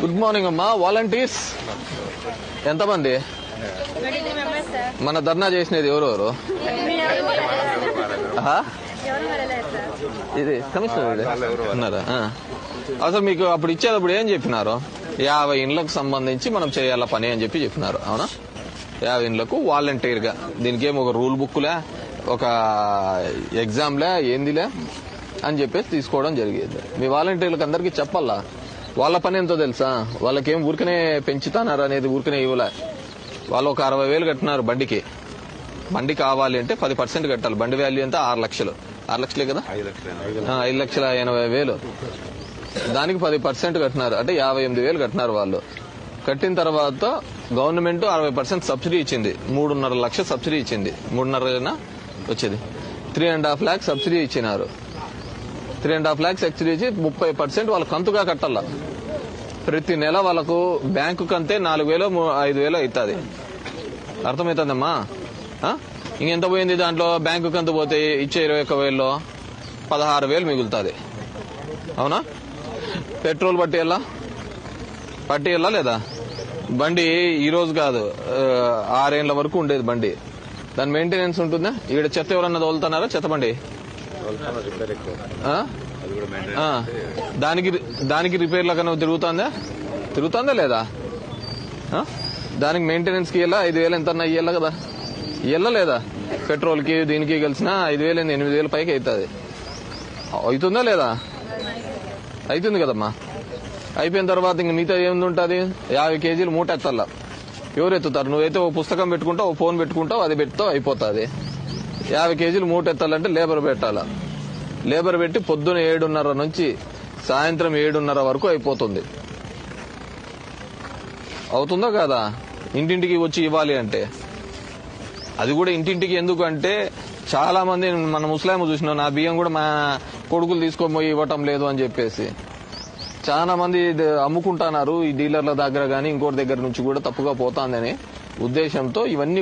Good morning అమ్మా. Volunteers ఎంతమంది? మన ధర్నా చేసినది ఎవరెవరు? ఇది కమిషనర్ ఉన్నారా? అసలు మీకు అప్పుడు ఇచ్చేటప్పుడు ఏం చెప్పినారు? 50 ఇండ్లకు సంబంధించి మనం చేయాల పని అని చెప్పినారు. అవునా? 50 ఇండ్లకు వాలంటీర్ గా. దీనికి ఏమో ఒక రూల్ బుక్లే, ఒక ఎగ్జామ్లే, ఏందిలే అని చెప్పేసి తీసుకోవడం జరిగేది. మీ వాలంటీర్లకు అందరికీ చెప్పాలా వాళ్ళ పని ఎంతో తెలుసా? వాళ్ళకేం ఊరికనే పెంచుతానారు అనేది ఊరికనే ఇవ్వలే. వాళ్ళు ఒక 60,000 కట్టినారు బండికి. బండి కావాలి అంటే 10% కట్టాలి. బండి వాల్యూ ఎంత? 6 లక్షలు. 6 లక్షలే కదా? 5,80,000. దానికి 10% కట్టినారు అంటే 58,000 కట్టినారు వాళ్ళు. కట్టిన తర్వాత గవర్నమెంట్ 60% సబ్సిడీ ఇచ్చింది. 3.5 లక్షలు సబ్సిడీ ఇచ్చింది. 3.5 వచ్చేది 3.5 లాక్స్ సబ్సిడీ ఇచ్చినారు. 3.5 లాక్స్ సబ్సిడీ ఇచ్చి 30% వాళ్ళ కంతుగా కట్టాల. ప్రతి నెల వాళ్ళకు బ్యాంకు కంతే 4,000 5,000 అవుతుంది. అర్థమవుతుందమ్మా? ఇంకెంత పోయింది దాంట్లో? బ్యాంకు కంతు పోతే ఇచ్చే 21,000లో 16,000 మిగులుతుంది. అవునా? పెట్రోల్ పట్టి వెళ్ళా లేదా? బండి ఈ రోజు కాదు, 6 ఏళ్ల వరకు ఉండేది బండి. దాని మెయింటెనెన్స్ ఉంటుందా? ఇక్కడ చెత్త ఎవరన్నా తోలుతున్నారా? చెత్త బండి దానికి రిపేర్ల కన్నా తిరుగుతుందా లేదా? దానికి మెయింటెనెన్స్ కి 5,000 ఎంత ఇయ్యాల కదా? ఇయ్యాల లేదా? పెట్రోల్ కి దీనికి కలిసిన 5,000 8,000 పైకి అవుతుంది. అవుతుందా లేదా? అవుతుంది కదమ్మా. అయిపోయిన తర్వాత ఇంక మిగతా ఏముంది ఉంటుంది? 50 కేజీలు మూట ఎత్తాల. ఎవరు ఎత్తుతారు? నువ్వైతే ఓ పుస్తకం పెట్టుకుంటావు, ఓ ఫోన్ పెట్టుకుంటావు, అది పెడతావు, అయిపోతుంది. 50 కేజీలు మూట ఎత్తాలంటే లేబర్ పెట్టాలా. లేబర్ పెట్టి పొద్దున 7:30 నుంచి సాయంత్రం 7:30 వరకు అయిపోతుంది. అవుతుందా కాదా? ఇంటింటికి వచ్చి ఇవ్వాలి అంటే. అది కూడా ఇంటింటికి ఎందుకు అంటే, చాలా మంది మన ముస్లాం చూసినా నా బియ్యం కూడా మా కొడుకులు తీసుకొని ఇవ్వటం లేదు అని చెప్పేసి చాలా మంది అమ్ముకుంటున్నారు. ఈ డీలర్ల దగ్గర గానీ ఇంకోటి దగ్గర నుంచి కూడా తప్పుగా పోతాందని ఉద్దేశంతో ఇవన్నీ